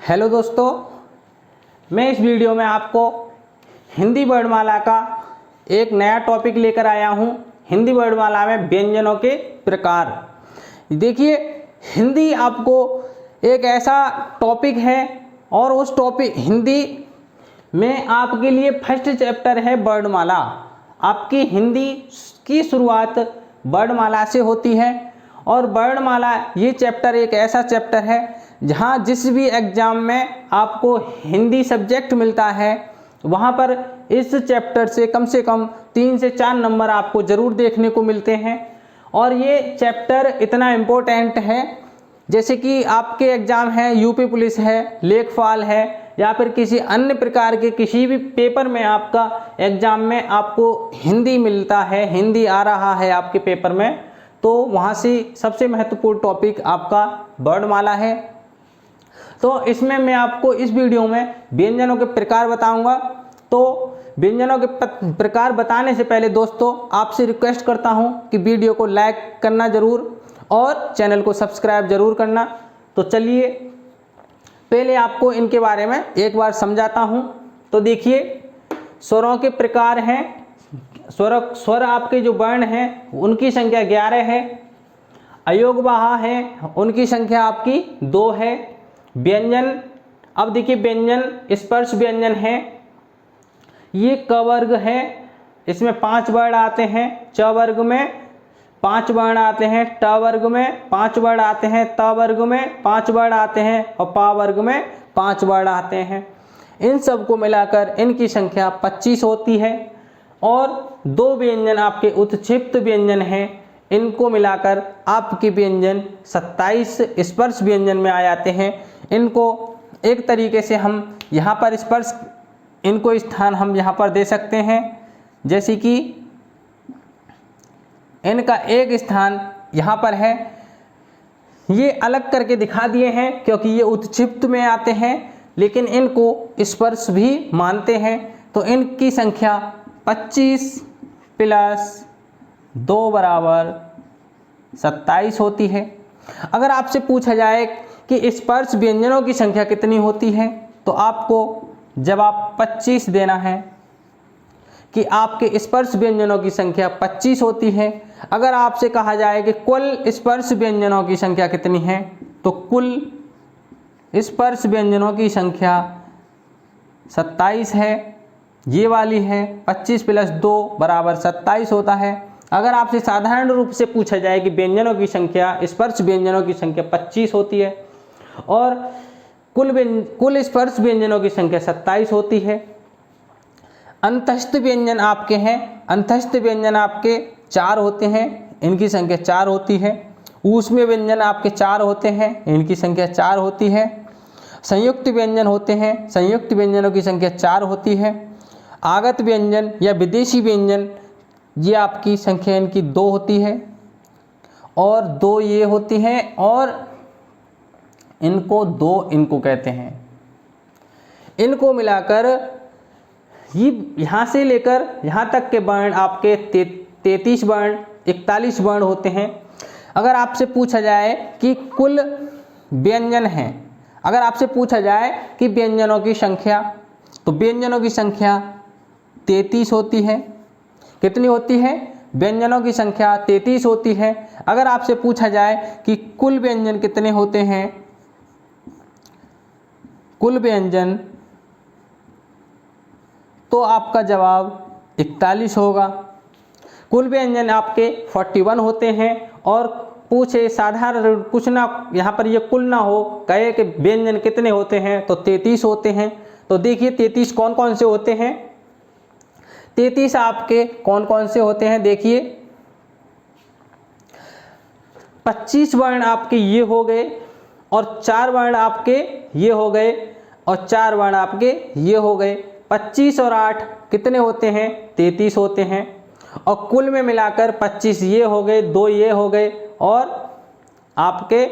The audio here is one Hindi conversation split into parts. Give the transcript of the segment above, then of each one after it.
हेलो दोस्तों, मैं इस वीडियो में आपको हिंदी वर्णमाला का एक नया टॉपिक लेकर आया हूं। हिंदी वर्णमाला में व्यंजनों के प्रकार। देखिए, हिंदी आपको एक ऐसा टॉपिक है और उस टॉपिक हिंदी में आपके लिए फर्स्ट चैप्टर है वर्णमाला। आपकी हिंदी की शुरुआत वर्णमाला से होती है और वर्णमाला ये चैप्टर एक ऐसा चैप्टर है जहाँ जिस भी एग्ज़ाम में आपको हिंदी सब्जेक्ट मिलता है वहाँ पर इस चैप्टर से कम 3 से 4 नंबर आपको ज़रूर देखने को मिलते हैं। और ये चैप्टर इतना इम्पोर्टेंट है, जैसे कि आपके एग्ज़ाम है, यूपी पुलिस है, लेखपाल है या फिर किसी अन्य प्रकार के किसी भी पेपर में आपका एग्ज़ाम में आपको हिंदी मिलता है, हिंदी आ रहा है आपके पेपर में, तो वहाँ से सबसे महत्वपूर्ण टॉपिक आपका वर्णमाला है। तो इसमें मैं आपको इस वीडियो में व्यंजनों के प्रकार बताऊंगा। तो व्यंजनों के प्रकार बताने से पहले दोस्तों आपसे रिक्वेस्ट करता हूं कि वीडियो को लाइक करना ज़रूर और चैनल को सब्सक्राइब ज़रूर करना। तो चलिए पहले आपको इनके बारे में एक बार समझाता हूं। तो देखिए, स्वरों के प्रकार हैं। स्वर आपके जो वर्ण हैं उनकी संख्या 11 है। अयोगवाह है, उनकी संख्या आपकी 2 है। व्यंजन, अब देखिए व्यंजन स्पर्श व्यंजन है, ये क वर्ग है, इसमें 5 वर्ण आते हैं। च वर्ग में 5 वर्ण आते हैं, ट वर्ग में 5 वर्ण आते हैं, त वर्ग में 5 वर्ण आते हैं और पा वर्ग में 5 वर्ण आते हैं। इन सब को मिलाकर इनकी संख्या 25 होती है। और 2 व्यंजन आपके उत्क्षिप्त व्यंजन हैं, इनको मिलाकर आपके व्यंजन 27 स्पर्श व्यंजन में आ जाते हैं। इनको एक तरीके से हम यहाँ पर स्पर्श, इनको स्थान हम यहाँ पर दे सकते हैं, जैसे कि इनका एक स्थान यहाँ पर है। ये अलग करके दिखा दिए हैं क्योंकि ये उत्क्षिप्त में आते हैं लेकिन इनको स्पर्श भी मानते हैं। तो इनकी संख्या 25 + 2 = 27 होती है। अगर आपसे पूछा जाए कि स्पर्श व्यंजनों की संख्या कितनी होती है तो आपको जवाब 25 देना है कि आपके स्पर्श व्यंजनों की संख्या 25 होती है। अगर आपसे कहा जाए कि कुल स्पर्श व्यंजनों की संख्या कितनी है तो कुल स्पर्श व्यंजनों की संख्या 27 है, ये वाली है। 25 + 2 = 27 होता है। अगर आपसे साधारण रूप से पूछा जाए कि व्यंजनों की संख्या, स्पर्श व्यंजनों की संख्या 25 होती है और कुल स्पर्श व्यंजनों की संख्या 27 होती है। अंतस्थ व्यंजन आपके हैं, अंतस्थ व्यंजन आपके 4 होते हैं, इनकी संख्या 4 होती है। ऊष्म व्यंजन आपके 4 होते हैं, इनकी संख्या 4 होती है। संयुक्त व्यंजन होते हैं, संयुक्त व्यंजनों की संख्या 4 होती है। आगत व्यंजन या विदेशी व्यंजन, ये आपकी संख्या इनकी 2 होती है और 2 ये होती हैं और इनको 2 इनको कहते हैं। इनको मिलाकर ये यहाँ से लेकर यहाँ तक के वर्ण आपके 33 वर्ण 41 वर्ण होते हैं। अगर आपसे पूछा जाए कि कुल व्यंजन हैं, अगर आपसे पूछा जाए कि व्यंजनों की संख्या, तो व्यंजनों की संख्या 33 होती है। कितनी होती है? व्यंजनों की संख्या 33 होती है। अगर आपसे पूछा जाए कि कुल व्यंजन कितने होते हैं, कुल व्यंजन, तो आपका जवाब 41 होगा। कुल व्यंजन आपके 41 होते हैं। और पूछे साधारण कुछ ना, यहाँ पर ये कुल ना हो, कहे कि व्यंजन कितने होते हैं तो 33 होते हैं। तो देखिए 33 कौन कौन से होते हैं। 33 आपके कौन कौन से होते हैं, देखिए 25 वर्ण आपके ये हो गए और 4 वर्ण आपके ये हो गए और 4 वर्ण आपके ये हो गए। 25 और 8 कितने होते हैं? 33 होते हैं। और कुल में मिलाकर 25 ये हो गए, 2 ये हो गए और आपके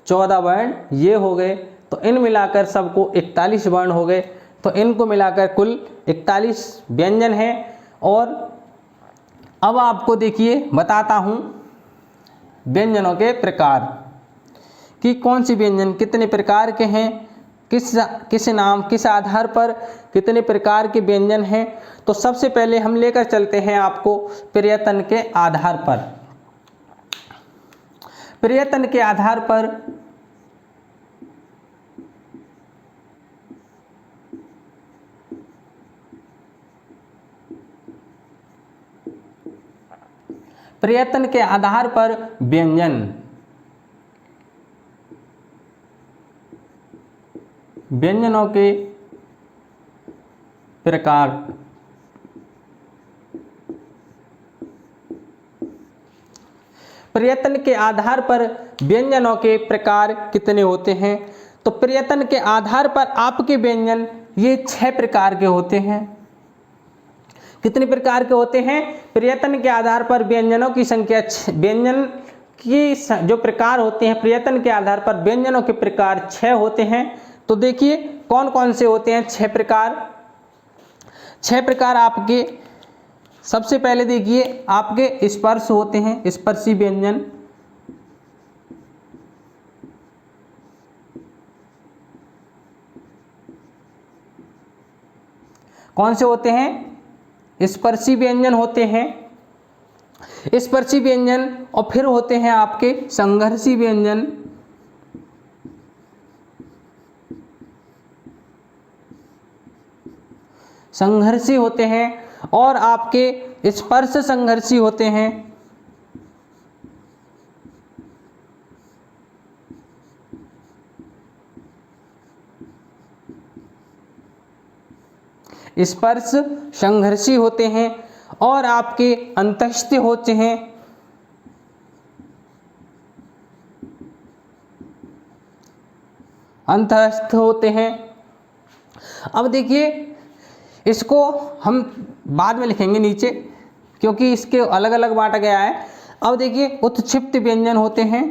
14 वर्ण ये हो गए। तो इन मिलाकर सबको 41 वर्ण हो गए। तो इनको मिलाकर कुल 41 व्यंजन हैं। और अब आपको देखिए बताता हूँ व्यंजनों के प्रकार कि कौन सी व्यंजन कितने प्रकार के हैं, किस आधार पर कितने प्रकार के व्यंजन हैं। तो सबसे पहले हम लेकर चलते हैं आपको प्रयत्न के आधार पर। प्रयत्न के आधार पर व्यंजनों के प्रकार। प्रयत्न के आधार पर व्यंजनों के प्रकार कितने होते हैं। तो प्रयत्न के आधार पर आपके व्यंजन ये 6 प्रकार के होते हैं। कितने प्रकार के होते हैं। प्रयत्न के आधार पर व्यंजनों की संख्या, व्यंजन की जो प्रकार होते हैं प्रयत्न के आधार पर व्यंजनों के प्रकार 6 होते हैं। तो देखिए कौन कौन से होते हैं 6 प्रकार। 6 प्रकार आपके, सबसे पहले देखिए आपके स्पर्श होते हैं, स्पर्शी व्यंजन। कौन से होते हैं। स्पर्शी व्यंजन होते हैं, स्पर्शी व्यंजन। और फिर होते हैं आपके संघर्षी व्यंजन। संघर्षी होते हैं और आपके स्पर्श संघर्षी होते हैं। स्पर्श संघर्षी होते हैं और आपके अंतःस्थ होते हैं। अंतःस्थ होते हैं। अब देखिए इसको हम बाद में लिखेंगे नीचे, क्योंकि इसके अलग अलग बांटा गया है। अब देखिए उत्क्षिप्त व्यंजन होते हैं।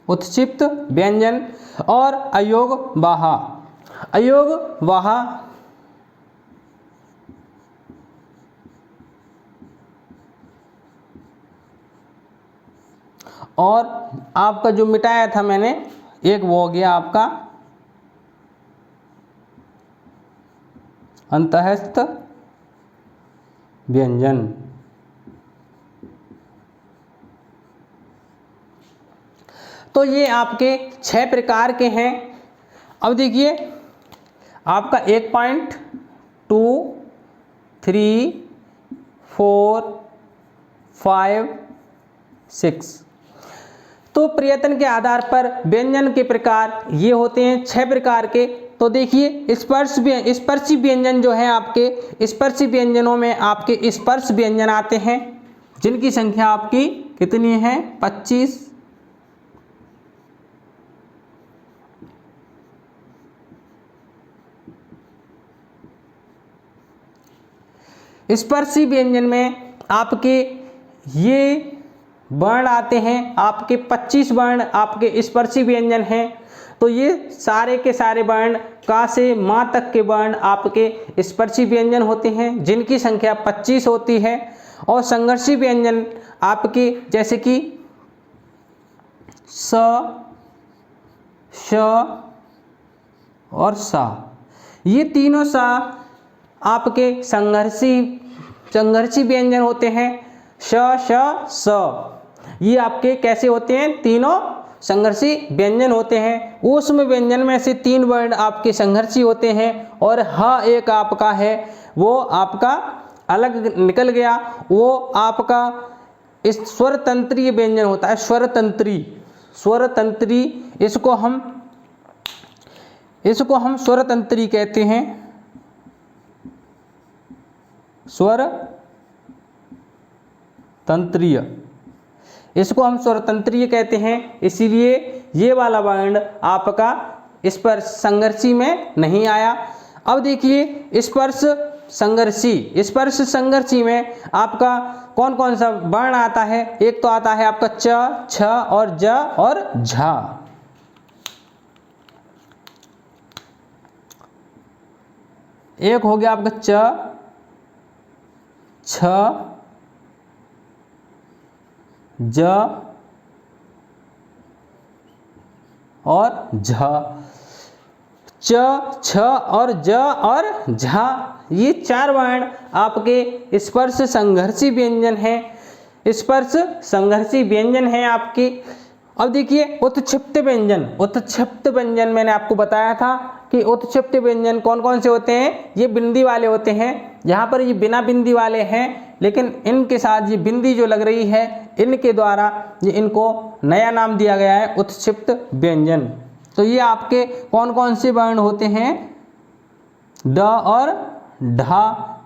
उत्क्षिप्त व्यंजन और अयोगवाहा। अयोगवाहा और आपका जो मिटाया था मैंने एक, वो हो गया आपका अंतःस्थ व्यंजन। तो ये आपके 6 प्रकार के हैं। अब देखिए आपका 1.2, 3, 4, 5, 6। तो प्रयत्न के आधार पर व्यंजन के प्रकार ये होते हैं 6 प्रकार के। तो देखिए स्पर्शी व्यंजन जो है आपके, स्पर्शी व्यंजनों में आपके स्पर्श व्यंजन आते हैं, जिनकी संख्या आपकी कितनी है 25। स्पर्शी व्यंजन में आपके ये वर्ण आते हैं, आपके 25 वर्ण आपके स्पर्शी व्यंजन हैं। तो ये सारे के सारे वर्ण का से माँ तक के वर्ण आपके स्पर्शी व्यंजन होते हैं, जिनकी संख्या 25 होती है। और संघर्षी व्यंजन आपके जैसे कि स, श और सा, ये तीनों सा आपके संघर्षी व्यंजन होते हैं। श, श, स ये आपके कैसे होते हैं, तीनों संघर्षी व्यंजन होते हैं। ऊष्म व्यंजन में से 3 वर्ण आपके संघर्षी होते हैं और ह एक आपका है वो आपका अलग निकल गया, वो आपका इस स्वर तंत्रीय व्यंजन होता है। स्वर तंत्री इसको हम स्वर तंत्री कहते हैं। स्वर तंत्रीय, इसको हम स्वरतंत्रीय कहते हैं। इसीलिए ये वाला वर्ण आपका इस पर संघर्षी में नहीं आया। अब देखिए स्पर्श संघर्षी में आपका कौन कौन सा वर्ण आता है। एक तो आता है आपका च, छ और ज और झा। एक हो गया आपका च, छ ज और झ, च, छ और ज और झा, ये 4 वर्ण आपके स्पर्श संघर्षी व्यंजन हैं। स्पर्श संघर्षी व्यंजन हैं आपके। अब देखिए उत्क्षिप्त व्यंजन। उत्क्षिप्त व्यंजन मैंने आपको बताया था कि उत्क्षिप्त व्यंजन कौन कौन से होते हैं। ये बिंदी वाले होते हैं। यहाँ पर ये बिना बिंदी वाले हैं, लेकिन इनके साथ ये बिंदी जो लग रही है, इनके द्वारा ये इनको नया नाम दिया गया है उत्क्षिप्त व्यंजन। तो ये आपके कौन कौन से वर्ण होते हैं, ड और ढा,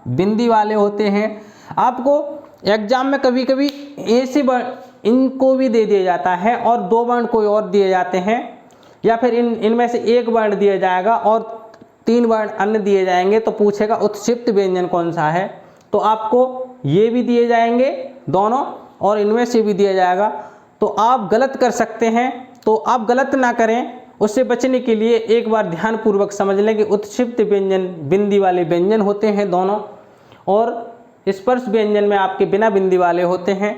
बिंदी वाले होते हैं। आपको एग्जाम में कभी कभी ऐसे वर्ण इनको भी दे दिया जाता है और 2 वर्ण कोई और दिए जाते हैं, या फिर इनमें से 1 वर्ण दिया जाएगा और 3 वर्ण अन्य दिए जाएंगे। तो पूछेगा उत्क्षिप्त व्यंजन कौन सा है, तो आपको ये भी दिए जाएंगे दोनों और इनमें से भी दिया जाएगा। तो आप गलत कर सकते हैं, तो आप गलत ना करें, उससे बचने के लिए एक बार ध्यान पूर्वक समझ लें कि उत्क्षिप्त व्यंजन बिंदी वाले व्यंजन होते हैं दोनों, और स्पर्श व्यंजन में आपके बिना बिंदी वाले होते हैं।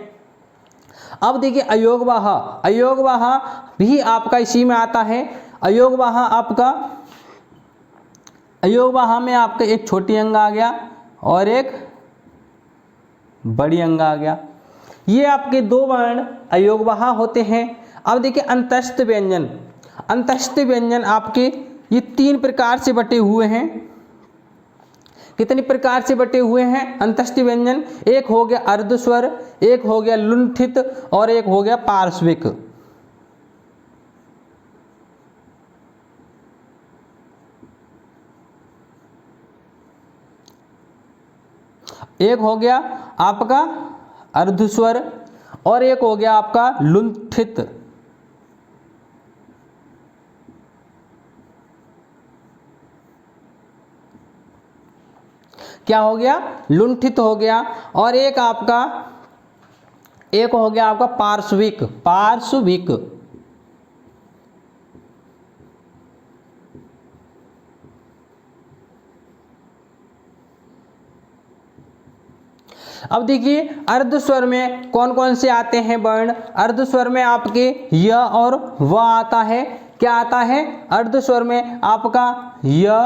अब देखिए अयोगवाह। अयोगवाह भी आपका इसी में आता है। अयोगवाह आपका, अयोगवाह में आपका एक छोटी अंग आ गया और एक बड़ी अंग आ गया। ये आपके 2 वर्ण अयोगवाह होते हैं। अब देखिए अंतस्थ व्यंजन। अंतस्थ व्यंजन आपके ये 3 प्रकार से बटे हुए हैं। कितनी प्रकार से बटे हुए हैं अंतस्थ व्यंजन? एक हो गया अर्धस्वर, एक हो गया लुंठित और एक हो गया पार्श्विक। एक हो गया आपका अर्धस्वर और एक हो गया आपका लुंठित। क्या हो गया? लुंठित हो गया। और एक हो गया आपका पार्श्विक। पार्श्विक। अब देखिए अर्धस्वर में कौन कौन से आते हैं वर्ण। अर्धस्वर में आपके य और व आता है। क्या आता है? अर्धस्वर में आपका य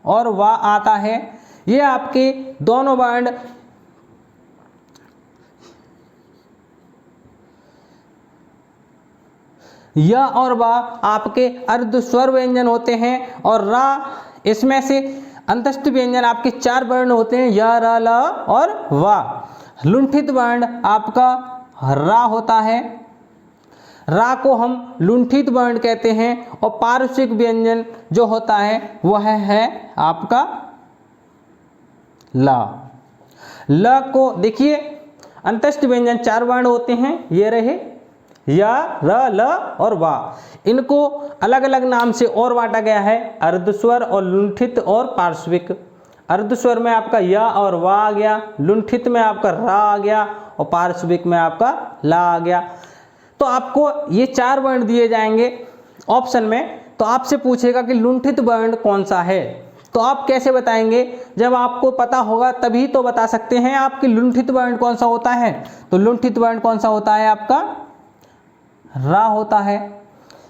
और व आता है। ये आपके दोनों वर्ण य और व आपके अर्धस्वर व्यंजन होते हैं, और रा इसमें से अंतस्थ व्यंजन आपके 4 वर्ण होते हैं, य, र, ल और व। लुंठित वर्ण आपका रा होता है। रा को हम लुंठित वर्ण कहते हैं। और पार्श्विक व्यंजन जो होता है वह है आपका ला। ल को देखिए अंतस्थ व्यंजन 4 वर्ण होते हैं, ये रहे या, र, ल और वा। इनको अलग अलग नाम से और बांटा गया है, अर्धस्वर और लुंठित और पार्श्विक। अर्धस्वर में आपका य और वा आ गया, लुंठित में आपका रा आ गया और पार्श्विक में आपका ला आ गया। तो आपको ये 4 वर्ण दिए जाएंगे ऑप्शन में। तो आपसे पूछेगा कि लुंठित वर्ण कौन सा है, तो आप कैसे बताएंगे? जब आपको पता होगा तभी तो बता सकते हैं आप कि लुंठित वर्ण कौन सा होता है। तो लुंठित वर्ण कौन सा होता है आपका? रा होता है।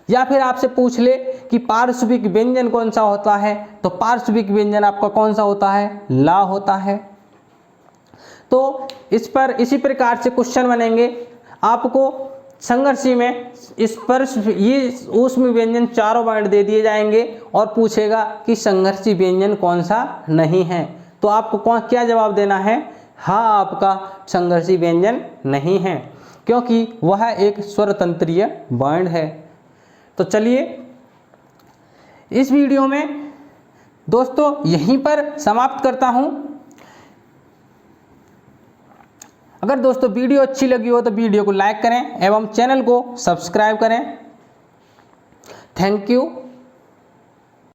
या फिर आपसे पूछ ले कि पार्श्विक व्यंजन कौन सा होता है, तो पार्श्विक व्यंजन आपका कौन सा होता है? ला होता है। तो इस पर इसी प्रकार से क्वेश्चन बनेंगे। आपको संघर्षी में स्पर्श ये ऊष्म व्यंजन 4 वर्ण दे दिए जाएंगे और पूछेगा कि संघर्षी व्यंजन कौन सा नहीं है। तो आपको क्या जवाब देना है? हाँ, आपका संघर्षी व्यंजन नहीं है, क्योंकि वह एक स्वरतंत्रीय वर्ण है। तो चलिए इस वीडियो में दोस्तों यहीं पर समाप्त करता हूं। अगर दोस्तों वीडियो अच्छी लगी हो तो वीडियो को लाइक करें एवं चैनल को सब्सक्राइब करें। Thank you.